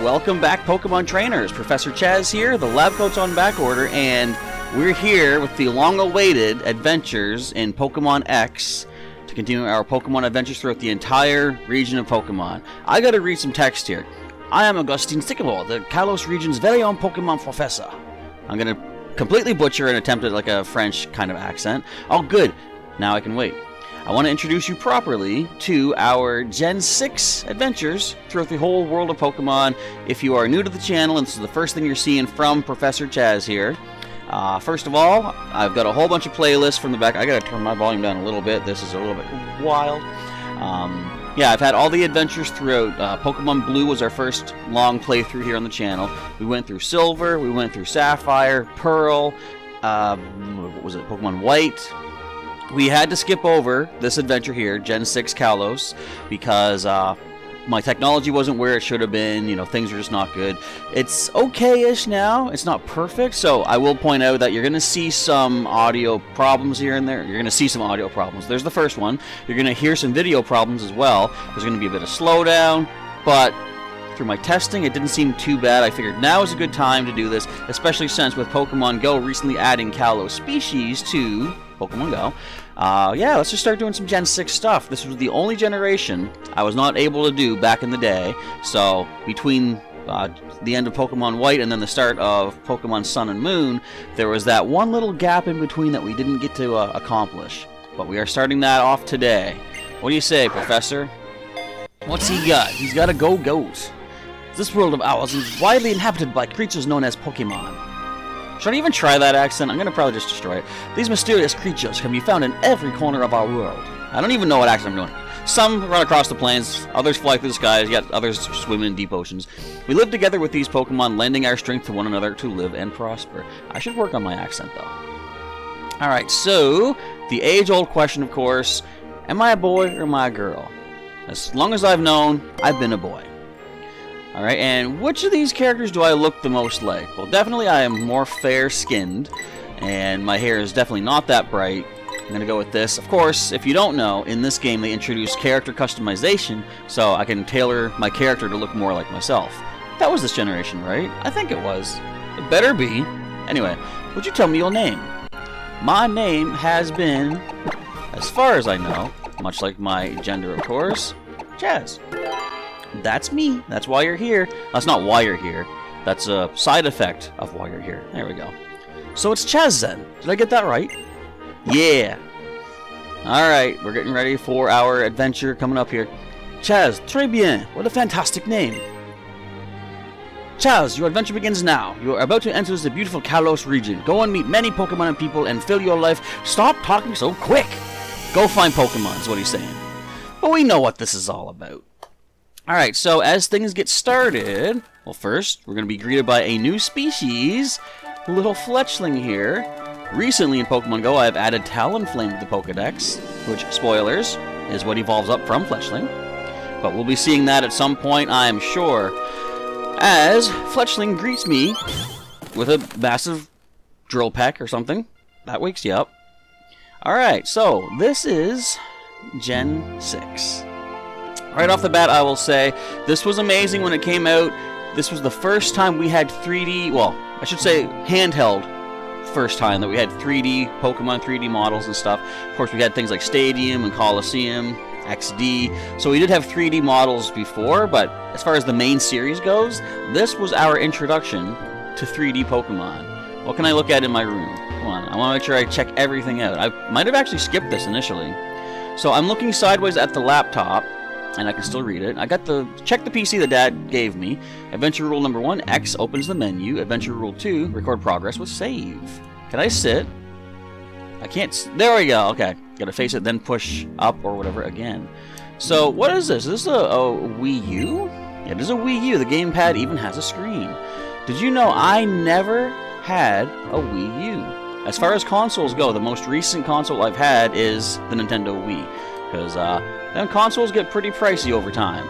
welcome back, Pokemon trainers. Professor Chaz here, the lab coat's on back order, and we're here with the long-awaited adventures in Pokemon X to continue our Pokemon adventures throughout the entire region of Pokemon. I gotta read some text here. I am Augustine Sycamore, the Kalos region's very own Pokemon professor. I'm gonna completely butcher and attempt it like a French kind of accent. Oh, good. Now I can wait. I want to introduce you properly to our Gen 6 adventures throughout the whole world of Pokemon. If you are new to the channel and this is the first thing you're seeing from Professor Chaz here, first of all, I've got a whole bunch of playlists from the back. I gotta turn my volume down a little bit. This is a little bit wild. Yeah, I've had all the adventures throughout. Pokemon Blue was our first long playthrough here on the channel. We went through Silver, we went through Sapphire, Pearl, what was it, Pokemon White. We had to skip over this adventure here, Gen 6 Kalos, because my technology wasn't where it should have been. You know, things are just not good. It's okay-ish now. It's not perfect, so I will point out that you're going to see some audio problems here and there. You're going to see some audio problems. There's the first one. You're going to hear some video problems as well. There's going to be a bit of slowdown, but through my testing, it didn't seem too bad. I figured now is a good time to do this, especially since with Pokemon Go recently adding Kalos species to Pokemon Go. Yeah, let's just start doing some Gen 6 stuff. This was the only generation I was not able to do back in the day, so between the end of Pokemon White and then the start of Pokemon Sun and Moon, there was that one little gap in between that we didn't get to accomplish. But we are starting that off today. What do you say, Professor? What's he got? He's got a Go-Goat. This world of ours is widely inhabited by creatures known as Pokemon. Should I even try that accent? I'm going to probably just destroy it. These mysterious creatures can be found in every corner of our world. I don't even know what accent I'm doing. Some run across the plains, others fly through the skies, yet others swim in deep oceans. We live together with these Pokemon, lending our strength to one another to live and prosper. I should work on my accent, though. Alright, so, the age-old question, of course, am I a boy or am I a girl? As long as I've known, I've been a boy. Alright, and which of these characters do I look the most like? Well, definitely I am more fair-skinned, and my hair is definitely not that bright. I'm going to go with this. Of course, if you don't know, in this game they introduced character customization, so I can tailor my character to look more like myself. That was this generation, right? I think it was. It better be. Anyway, would you tell me your name? My name has been, as far as I know, much like my gender, of course, Chaz. That's me. That's why you're here. That's not why you're here. That's a side effect of why you're here. There we go. So it's Chaz then. Did I get that right? Yeah. Alright, we're getting ready for our adventure coming up here. Chaz, très bien. What a fantastic name. Chaz, your adventure begins now. You are about to enter the beautiful Kalos region. Go and meet many Pokemon and people and fill your life. Stop talking so quick. Go find Pokemon is what he's saying. But we know what this is all about. Alright, so as things get started, well, first, we're going to be greeted by a new species, little Fletchling here. Recently in Pokemon Go, I've added Talonflame to the Pokedex, which, spoilers, is what evolves up from Fletchling. But we'll be seeing that at some point, I am sure, as Fletchling greets me with a massive drill peck or something. That wakes you up. Alright, so this is Gen 6. Right off the bat, I will say, this was amazing when it came out. This was the first time we had 3D, well, I should say handheld first time that we had 3D Pokemon 3D models and stuff. Of course, we had things like Stadium and Coliseum, XD, so we did have 3D models before, but as far as the main series goes, this was our introduction to 3D Pokemon. What can I look at in my room? Come on, I want to make sure I check everything out. I might have actually skipped this initially. So I'm looking sideways at the laptop, and I can still read it. I got the check the PC that Dad gave me. Adventure rule number 1, X opens the menu. Adventure rule 2, record progress with save. Can I sit? I can't. There we go. Okay, gotta face it, then push up or whatever again. So what is this? Is this a Wii U? Yeah, it is a Wii U. The gamepad even has a screen. Did you know I never had a Wii U? As far as consoles go, the most recent console I've had is the Nintendo Wii, because then consoles get pretty pricey over time.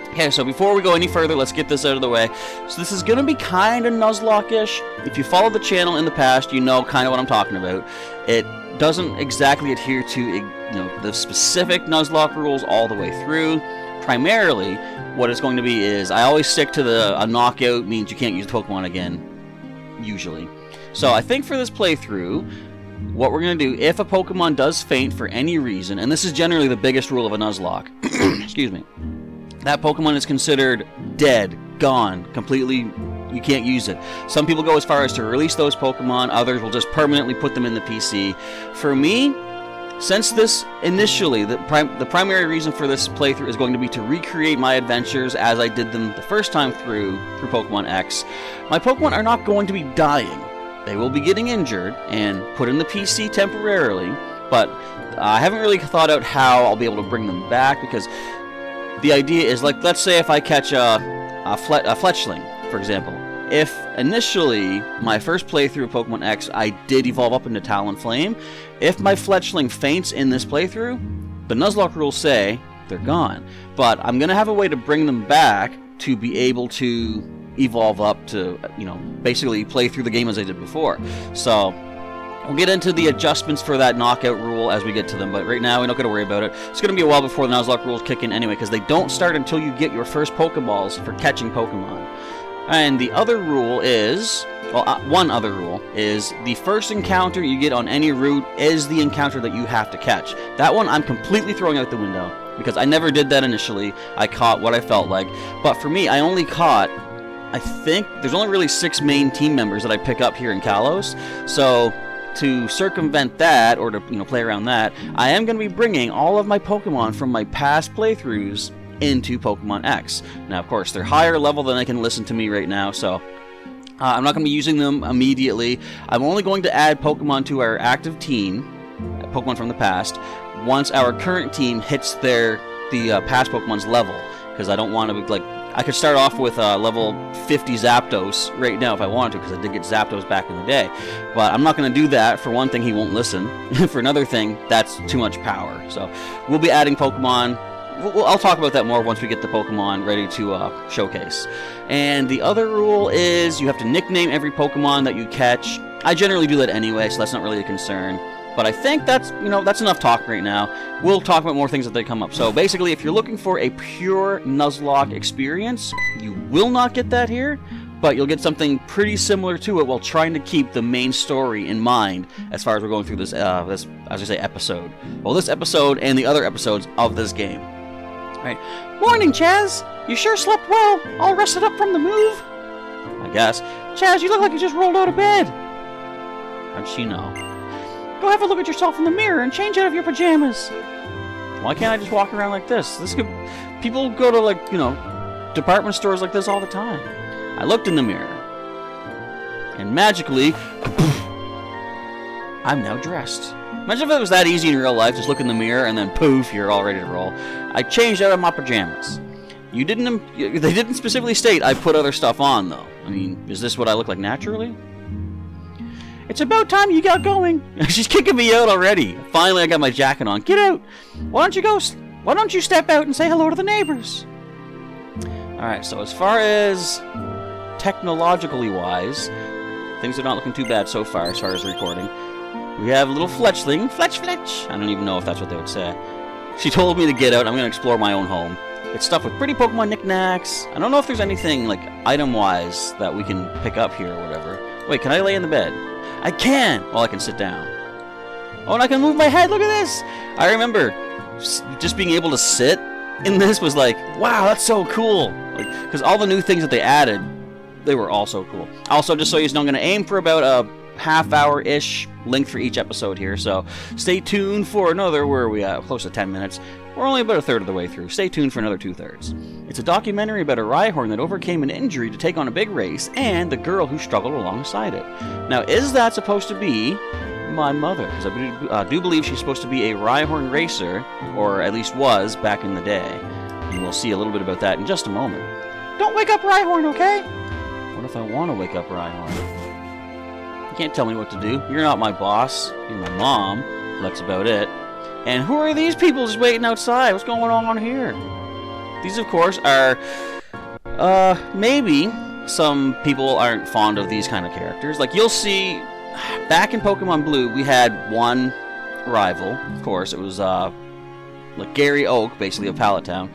Okay, so before we go any further, let's get this out of the way. So this is going to be kind of Nuzlocke-ish. If you followed the channel in the past, you know kind of what I'm talking about. It doesn't exactly adhere to the specific Nuzlocke rules all the way through. primarily, what it's going to be is I always stick to a knockout means you can't use Pokemon again, usually. So I think for this playthrough, what we're going to do, if a Pokemon does faint for any reason, and this is generally the biggest rule of a Nuzlocke, excuse me, that Pokemon is considered dead, gone, completely, you can't use it. Some people go as far as to release those Pokemon, others will just permanently put them in the PC. For me, since this initially, the primary reason for this playthrough is going to be to recreate my adventures as I did them the first time through Pokemon X, my Pokemon are not going to be dying. They will be getting injured and put in the PC temporarily, but I haven't really thought out how I'll be able to bring them back, because the idea is, like, let's say if I catch a Fletchling, for example. If initially, my first playthrough of Pokemon X, I did evolve up into Talonflame, if my Fletchling faints in this playthrough, the Nuzlocke rules say they're gone. But I'm going to have a way to bring them back to be able to evolve up to, you know, basically play through the game as I did before. So we'll get into the adjustments for that knockout rule as we get to them, but right now we're not going to worry about it. It's going to be a while before the Nuzlocke rules kick in anyway, because they don't start until you get your first Pokeballs for catching Pokemon. And the other rule is, well, one other rule is the first encounter you get on any route is the encounter that you have to catch. That one I'm completely throwing out the window, because I never did that initially. I caught what I felt like, but for me, I only caught, I think there's only really 6 main team members that I pick up here in Kalos, so to circumvent that, or to, you know, play around that, I am going to be bringing all of my Pokemon from my past playthroughs into Pokemon X. Now, of course, they're higher level than they can listen to me right now, so I'm not going to be using them immediately. I'm only going to add Pokemon to our active team, Pokemon from the past, once our current team hits the past Pokemon's level, because I don't want to, like, I could start off with level 50 Zapdos right now if I wanted to, because I did get Zapdos back in the day. But I'm not going to do that. For one thing, he won't listen. For another thing, that's too much power. So we'll be adding Pokemon. I'll talk about that more once we get the Pokemon ready to showcase. And the other rule is you have to nickname every Pokemon that you catch. I generally do that anyway, so that's not really a concern. But I think that's, you know, that's enough talk right now. We'll talk about more things as they come up. So basically, if you're looking for a pure Nuzlocke experience, you will not get that here, but you'll get something pretty similar to it while trying to keep the main story in mind as far as we're going through this, as I say, episode. Well, this episode and the other episodes of this game. All right. Morning, Chaz. You sure slept well? All rested up from the move? I guess. Chaz, you look like you just rolled out of bed. How'd she know? Go have a look at yourself in the mirror and change out of your pajamas. Why can't I just walk around like this? People go to, like, you know, department stores like this all the time. I looked in the mirror, and magically, I'm now dressed. Imagine if it was that easy in real life, just look in the mirror and then poof, you're all ready to roll. I changed out of my pajamas. They didn't specifically state I put other stuff on, though. I mean, is this what I look like naturally? It's about time you got going. She's kicking me out already. Finally, I got my jacket on. Get out. Why don't you step out and say hello to the neighbors? Alright, so as far as technologically wise, things are not looking too bad so far as recording. We have a little Fletchling. Fletch. I don't even know if that's what they would say. She told me to get out. I'm going to explore my own home. It's stuffed with pretty Pokemon knickknacks. I don't know if there's anything, like, item-wise that we can pick up here or whatever. Wait, can I lay in the bed? I can! Well, I can sit down. Oh, and I can move my head! Look at this! I remember just being able to sit in this was like, wow, that's so cool! Like, because all the new things that they added, they were all so cool. Also, just so you know, I'm going to aim for about a half-hour-ish length for each episode here, so stay tuned for another, where are we at? Close to 10 minutes. We're only about a third of the way through. Stay tuned for another 2/3. It's a documentary about a Rhyhorn that overcame an injury to take on a big race, and the girl who struggled alongside it. Now, is that supposed to be my mother? Because I do believe she's supposed to be a Rhyhorn racer, or at least was back in the day. And we'll see a little bit about that in just a moment. Don't wake up Rhyhorn, okay? What if I want to wake up Rhyhorn? You can't tell me what to do. You're not my boss. You're my mom. That's about it. And who are these people just waiting outside? What's going on here? These, of course, are, maybe some people aren't fond of these kind of characters. Like, you'll see, back in Pokemon Blue, we had one rival. Of course, it was, like Gary Oak, basically, of Pallet Town.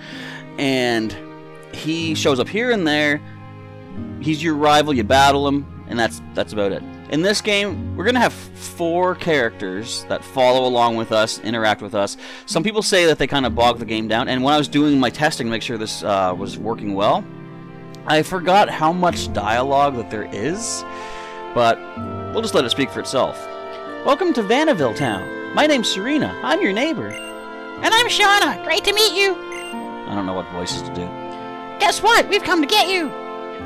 and he shows up here and there. He's your rival, you battle him, and that's about it. In this game, we're going to have 4 characters that follow along with us, interact with us. Some people say that they kind of bog the game down, and when I was doing my testing to make sure this was working well, I forgot how much dialogue that there is, but we'll just let it speak for itself. Welcome to Vanderbilt Town. My name's Serena. I'm your neighbor. And I'm Shauna. Great to meet you. I don't know what voices to do. Guess what? We've come to get you.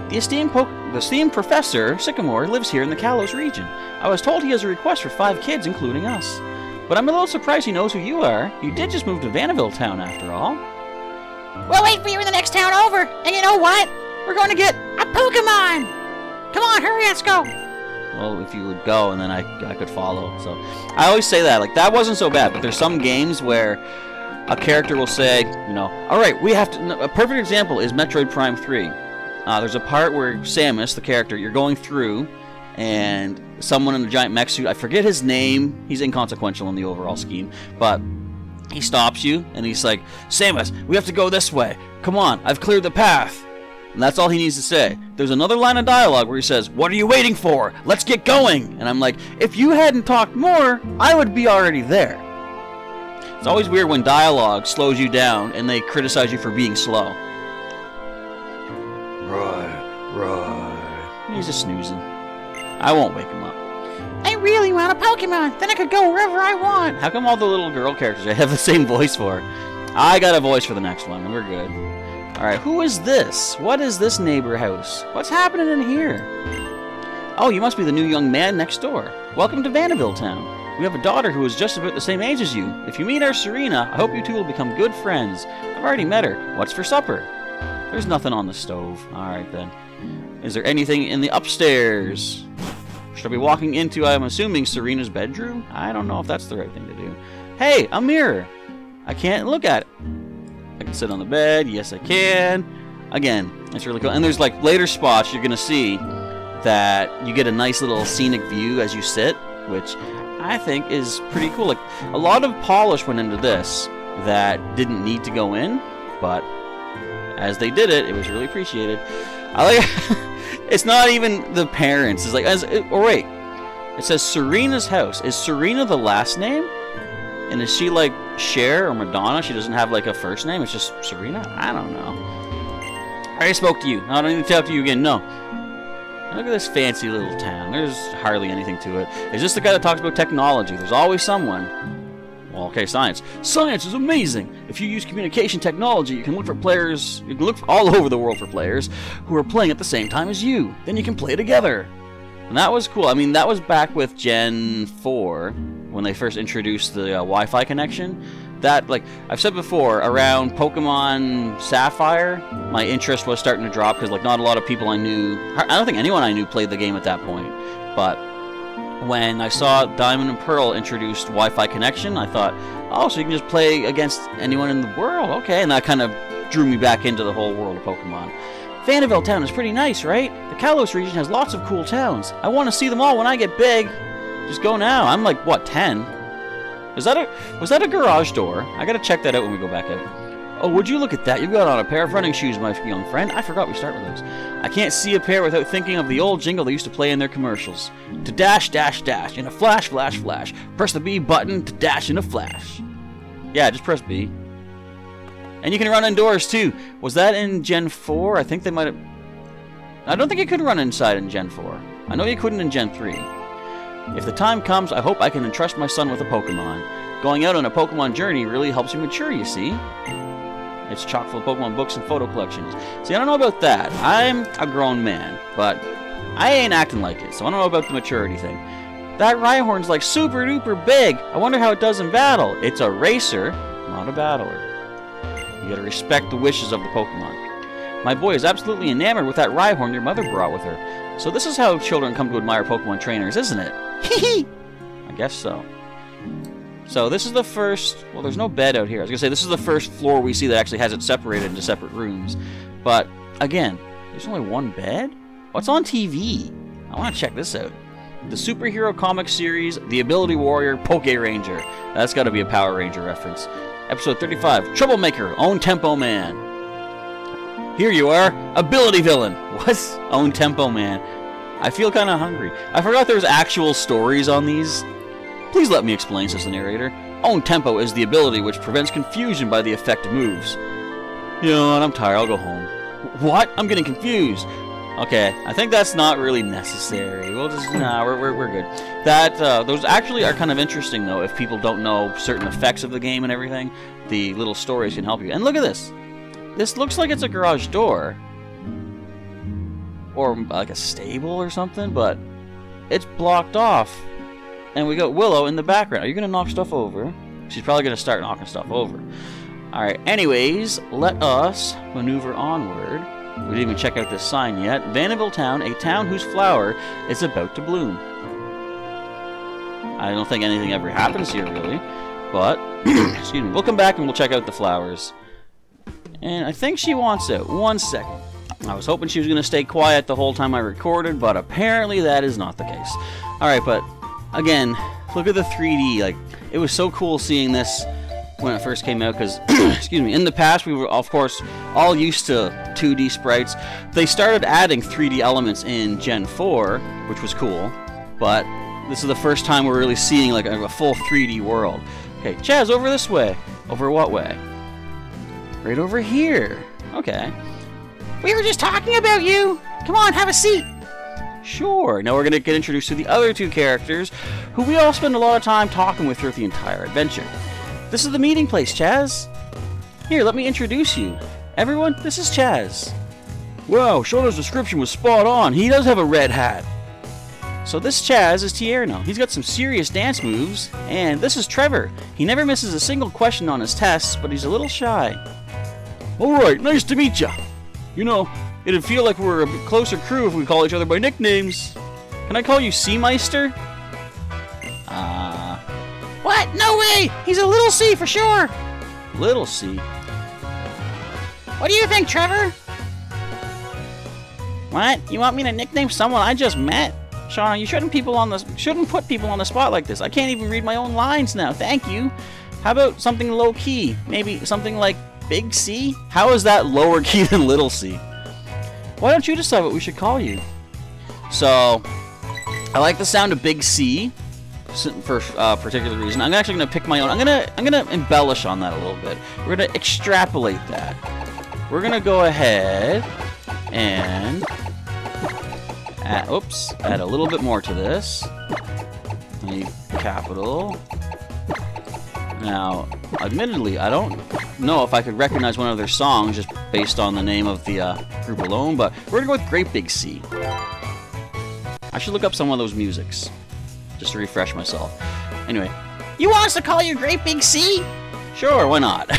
The esteemed Professor Sycamore lives here in the Kalos region. I was told he has a request for 5 kids, including us. But I'm a little surprised he knows who you are. You did just move to Vanderbilt Town, after all. We'll wait for you in the next town over. And you know what? We're going to get a Pokemon. Come on, hurry, let's go. Well, if you would go, and then I could follow. So I always say that. Like, that wasn't so bad. But there's some games where a character will say, you know, all right, we have to... A perfect example is Metroid Prime 3. There's a part where Samus, the character, you're going through, and someone in a giant mech suit, I forget his name, he's inconsequential in the overall scheme, but he stops you, and he's like, Samus, we have to go this way. Come on, I've cleared the path. And that's all he needs to say. There's another line of dialogue where he says, what are you waiting for? Let's get going. And I'm like, if you hadn't talked more, I would be already there. It's always weird when dialogue slows you down, and they criticize you for being slow. Right. He's just snoozing. I won't wake him up. I really want a Pokemon. Then I could go wherever I want. How come all the little girl characters I have the same voice for? I got a voice for the next one, and we're good. Alright, who is this? What is this neighbor house? What's happening in here? Oh, you must be the new young man next door. Welcome to Vanderbilt Town. We have a daughter who is just about the same age as you. If you meet our Serena, I hope you two will become good friends. I've already met her. What's for supper? There's nothing on the stove. Alright then. Is there anything in the upstairs? Should I be walking into, I'm assuming, Serena's bedroom? I don't know if that's the right thing to do. Hey, a mirror! I can't look at it. I can sit on the bed. Yes, I can. Again, it's really cool. And there's like later spots you're going to see that you get a nice little scenic view as you sit, which I think is pretty cool. Like, a lot of polish went into this that didn't need to go in, but as they did it, it was really appreciated. I like it's not even the parents. It's like, oh wait, it says Serena's house. Is Serena the last name? And is she like Cher or Madonna? She doesn't have like a first name. It's just Serena. I don't know. I already spoke to you. I don't need to talk to you again. No. Look at this fancy little town. There's hardly anything to it. Is this the guy that talks about technology? There's always someone. Well, okay, science. Science is amazing. If you use communication technology, you can look for players. You can look all over the world for players who are playing at the same time as you. Then you can play together. And that was cool. I mean, that was back with Gen 4 when they first introduced the Wi-Fi connection. That, like I've said before, around Pokemon Sapphire, my interest was starting to drop because, like, not a lot of people I knew. I don't think anyone I knew played the game at that point. But when I saw Diamond and Pearl introduced Wi-Fi connection, I thought, oh, so you can just play against anyone in the world? Okay, and that kind of drew me back into the whole world of Pokemon. Vanderbilt Town is pretty nice, right? The Kalos region has lots of cool towns. I want to see them all when I get big. Just go now. I'm like, what, 10? Was that a garage door? I gotta check that out when we go back out. Oh, would you look at that? You've got on a pair of running shoes, my young friend. I forgot we start with those. I can't see a pair without thinking of the old jingle they used to play in their commercials. To dash, dash, dash. In a flash, flash, flash. Press the B button to dash in a flash. Yeah, just press B. And you can run indoors, too. Was that in Gen 4? I think they might have... I don't think you could run inside in Gen 4. I know you couldn't in Gen 3. If the time comes, I hope I can entrust my son with a Pokemon. Going out on a Pokemon journey really helps you mature, you see. It's chock full of Pokemon books and photo collections. See, I don't know about that. I'm a grown man, but I ain't acting like it, so I don't know about the maturity thing. That Rhyhorn's like super duper big. I wonder how it does in battle. It's a racer, not a battler. You gotta respect the wishes of the Pokemon. My boy is absolutely enamored with that Rhyhorn your mother brought with her. So this is how children come to admire Pokemon trainers, isn't it? Hee I guess so. So this is the first... Well, there's no bed out here. I was going to say, this is the first floor we see that actually has it separated into separate rooms. But, again, there's only one bed? What's on TV? I want to check this out. The superhero comic series, The Ability Warrior, Poke Ranger. That's got to be a Power Ranger reference. Episode 35, Troublemaker, Own Tempo Man. Here you are, ability villain. What? Own tempo man. I feel kind of hungry. I forgot there was actual stories on these. Please let me explain, says the narrator. Own tempo is the ability which prevents confusion by the effect of moves. You know what, I'm tired, I'll go home. What? I'm getting confused. Okay, I think that's not really necessary. We'll just, nah, we're good. That, those actually are kind of interesting, though, if people don't know certain effects of the game and everything. The little stories can help you. And look at this. This looks like it's a garage door. Or like a stable or something, but it's blocked off. And we got Willow in the background. Are you going to knock stuff over? She's probably going to start knocking stuff over. Alright, anyways, let us maneuver onward. We didn't even check out this sign yet. Vanderbilt Town, a town whose flower is about to bloom. I don't think anything ever happens here, really. But, excuse me, we'll come back and we'll check out the flowers. And I think she wants out. 1 second. I was hoping she was going to stay quiet the whole time I recorded, but apparently that is not the case. Alright, but, again, look at the 3D. Like, it was so cool seeing this when it first came out, because, excuse me, in the past we were, of course, all used to 2D sprites. They started adding 3D elements in Gen 4, which was cool, but this is the first time we're really seeing, like, a full 3D world. Okay, Chaz, over this way. Over what way? Right over here. Okay. We were just talking about you. Come on, have a seat. Sure. Now we're going to get introduced to the other two characters, who we all spend a lot of time talking with throughout the entire adventure. This is the meeting place, Chaz. Here, let me introduce you. Everyone, this is Chaz. Wow, Shonna's description was spot on. He does have a red hat. So this Chaz is Tierno. He's got some serious dance moves. And this is Trevor. He never misses a single question on his tests, but he's a little shy. Alright, nice to meet ya. You know, it'd feel like we're a closer crew if we call each other by nicknames. Can I call you Seameister? What? No way! He's a little C for sure! Little C? What do you think, Trevor? What? You want me to nickname someone I just met? Shauna, you shouldn't put people on the spot like this. I can't even read my own lines now. Thank you. How about something low key? Maybe something like Big C? How is that lower key than Little C? Why don't you decide what we should call you? So, I like the sound of Big C for a particular reason. I'm actually going to pick my own. I'm gonna embellish on that a little bit. We're going to extrapolate that. We're going to go ahead and add a little bit more to this. Capital. Now, admittedly, I don't know if I could recognize one of their songs just based on the name of the group alone, but we're going to go with Great Big C. I should look up some of those musics, just to refresh myself. Anyway. You want us to call you Great Big C? Sure, why not?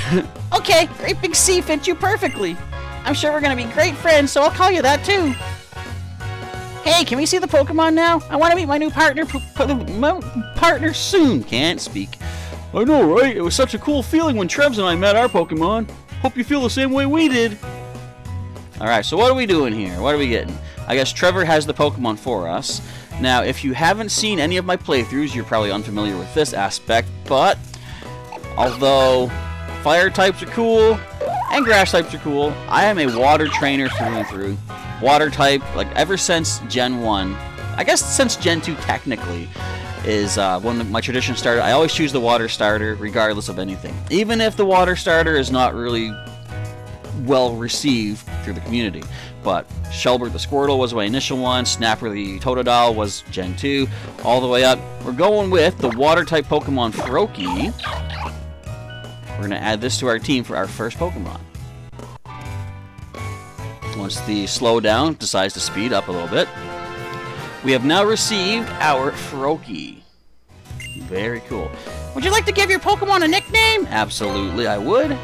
Okay, Great Big C fits you perfectly. I'm sure we're going to be great friends, so I'll call you that too. Hey, can we see the Pokemon now? I want to meet my new partner soon. Can't speak. I know, right? It was such a cool feeling when Trevs and I met our Pokemon. Hope you feel the same way we did. Alright, so what are we doing here? What are we getting? I guess Trevor has the Pokemon for us. Now, if you haven't seen any of my playthroughs, you're probably unfamiliar with this aspect, but although fire types are cool and grass types are cool, I am a water trainer through and through. Water type, like ever since Gen 1, I guess since Gen 2 technically, is when my tradition started. I always choose the water starter regardless of anything. Even if the water starter is not really well received through the community. But Shelbert the Squirtle was my initial one, Snapper the Totodile was Gen 2, all the way up. We're going with the water type Pokemon Froakie. We're going to add this to our team for our first Pokemon. Once the slowdown decides to speed up a little bit, we have now received our Froakie. Very cool. Would you like to give your Pokemon a nickname? Absolutely, I would.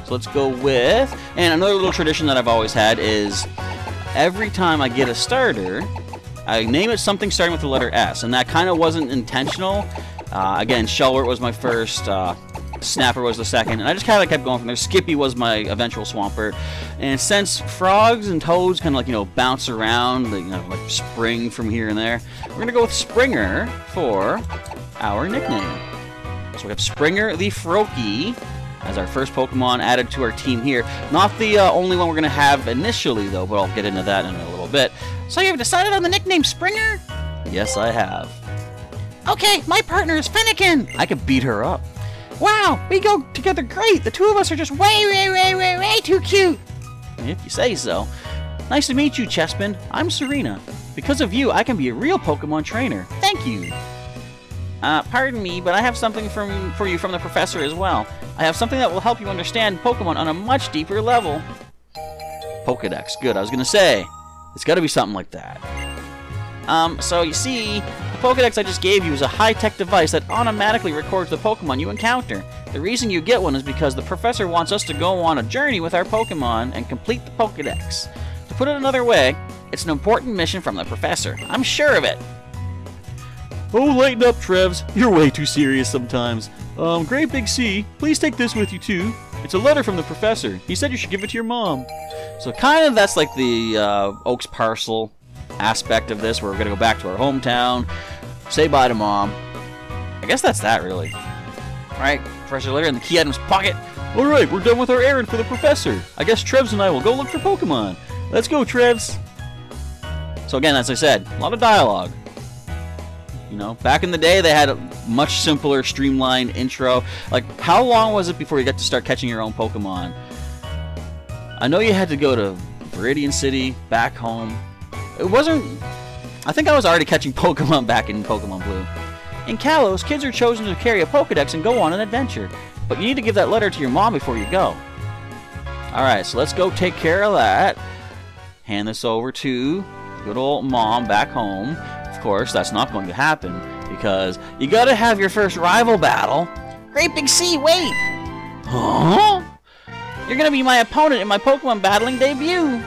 So let's go with, and another little tradition that I've always had is every time I get a starter, I name it something starting with the letter S, and that kind of wasn't intentional. Again, Shelbert was my first, Snapper was the second, and I just kind of kept going from there. Skippy was my eventual Swampert, and since frogs and toads kind of like, you know, bounce around, like spring from here and there, we're gonna go with Springer for our nickname. So we have Springer the Froakie, as our first Pokemon added to our team here. Not the only one we're going to have initially, though, but I'll get into that in a little bit. So you've decided on the nickname Springer? Yes, I have. Okay, my partner is Fennekin. I could beat her up. Wow, we go together great. The two of us are just way too cute. If you say so. Nice to meet you, Chespin. I'm Serena. Because of you, I can be a real Pokemon trainer. Thank you. Pardon me, but I have something for you from the professor as well. I have something that will help you understand Pokemon on a much deeper level. Pokedex. Good, I was gonna say. It's gotta be something like that. So you see, the Pokedex I just gave you is a high-tech device that automatically records the Pokemon you encounter. The reason you get one is because the professor wants us to go on a journey with our Pokemon and complete the Pokedex. To put it another way, it's an important mission from the professor. I'm sure of it. Oh, lighten up, Trevs. You're way too serious sometimes. Great Big C, please take this with you too. It's a letter from the professor. He said you should give it to your mom. So kind of that's like the Oaks Parcel aspect of this, where we're going to go back to our hometown, say bye to Mom. I guess that's that, really. Alright, Professor letter in the key item's pocket. Alright, we're done with our errand for the professor. I guess Trevs and I will go look for Pokemon. Let's go, Trevs. So again, as I said, a lot of dialogue. You know, back in the day, they had a much simpler, streamlined intro. Like, how long was it before you got to start catching your own Pokemon? I know you had to go to Viridian City, back home. It wasn't... I think I was already catching Pokemon back in Pokemon Blue. In Kalos, kids are chosen to carry a Pokedex and go on an adventure. But you need to give that letter to your mom before you go. Alright, so let's go take care of that. Hand this over to good old Mom back home. Of course, that's not going to happen, because you gotta have your first rival battle. Great Big C, wait! Huh? You're gonna be my opponent in my Pokemon battling debut.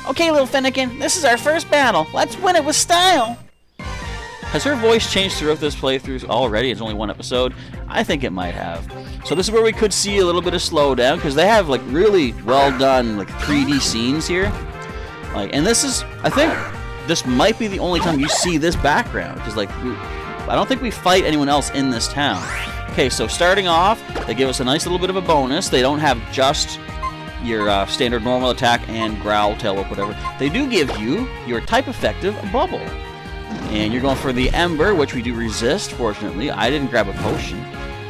Okay, little Fennekin, this is our first battle. Let's win it with style. Has her voice changed throughout this playthrough already? It's only one episode. I think it might have. So this is where we could see a little bit of slowdown, because they have like really well done like 3D scenes here. Like, and this is, I think, this might be the only time you see this background, because like, I don't think we fight anyone else in this town. Okay, so starting off, they give us a nice little bit of a bonus. They don't have just your standard normal attack and growl, tail whip, whatever. They do give you your type effective bubble. And you're going for the Ember, which we do resist, fortunately. I didn't grab a potion.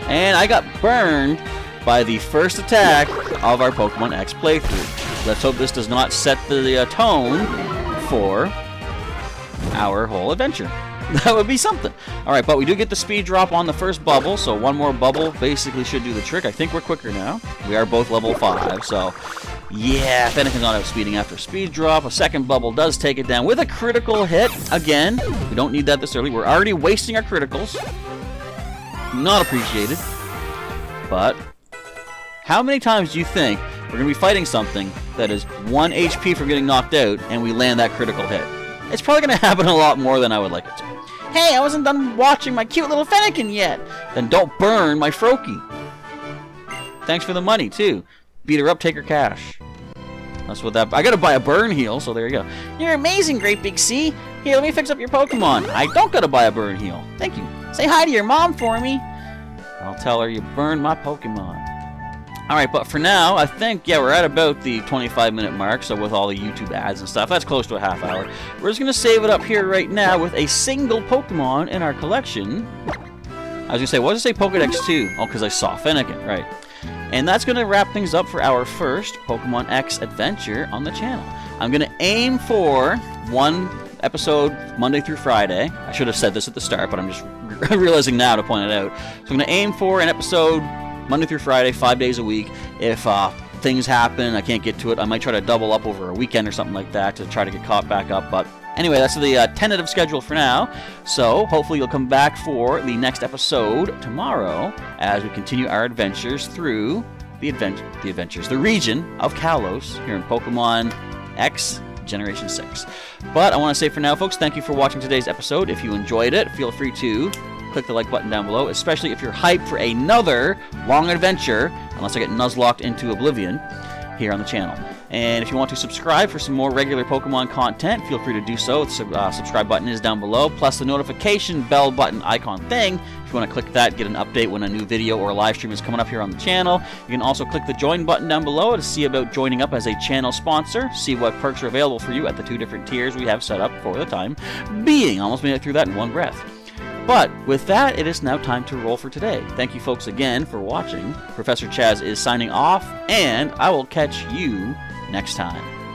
And I got burned by the first attack of our Pokemon X playthrough. Let's hope this does not set the tone for our whole adventure. That would be something. Alright, but we do get the speed drop on the first bubble, so one more bubble basically should do the trick. I think we're quicker now. We are both level 5, so yeah, Fennekin's not outspeeding after speed drop. A second bubble does take it down with a critical hit. Again, we don't need that this early. We're already wasting our criticals. Not appreciated. But how many times do you think we're going to be fighting something that is 1 HP from getting knocked out and we land that critical hit? It's probably going to happen a lot more than I would like it to. Hey, I wasn't done watching my cute little Fennekin yet. Then don't burn my Froakie. Thanks for the money, too. Beat her up, take her cash. That's what that... I gotta buy a burn heal, so there you go. You're amazing, Great Big C. Here, let me fix up your Pokemon. I don't gotta buy a burn heal. Thank you. Say hi to your mom for me. I'll tell her you burned my Pokemon. Alright, but for now, I think, yeah, we're at about the 25-minute mark, so with all the YouTube ads and stuff, that's close to a half hour. We're just gonna save it up here right now with a single Pokemon in our collection. I was gonna say, what does it say Pokedex 2? Oh, because I saw Fennekin, right. And that's going to wrap things up for our first Pokemon X adventure on the channel. I'm going to aim for one episode Monday through Friday. I should have said this at the start, but I'm just realizing now to point it out. So I'm going to aim for an episode Monday through Friday, 5 days a week. If things happen, I can't get to it, I might try to double up over a weekend or something like that to try to get caught back up. But anyway, that's the tentative schedule for now. So hopefully you'll come back for the next episode tomorrow as we continue our adventures through the region of Kalos here in Pokemon X Generation 6. But I want to say for now, folks, thank you for watching today's episode. If you enjoyed it, feel free to click the like button down below, especially if you're hyped for another long adventure, unless I get Nuzlocked into oblivion here on the channel. And if you want to subscribe for some more regular Pokemon content, feel free to do so. The subscribe button is down below, plus the notification bell button icon thing. If you want to click that, get an update when a new video or live stream is coming up here on the channel. You can also click the join button down below to see about joining up as a channel sponsor, see what perks are available for you at the 2 different tiers we have set up for the time being. Almost made it through that in one breath. But with that, it is now time to roll for today. Thank you folks again for watching. Professor Chaz is signing off, and I will catch you next time.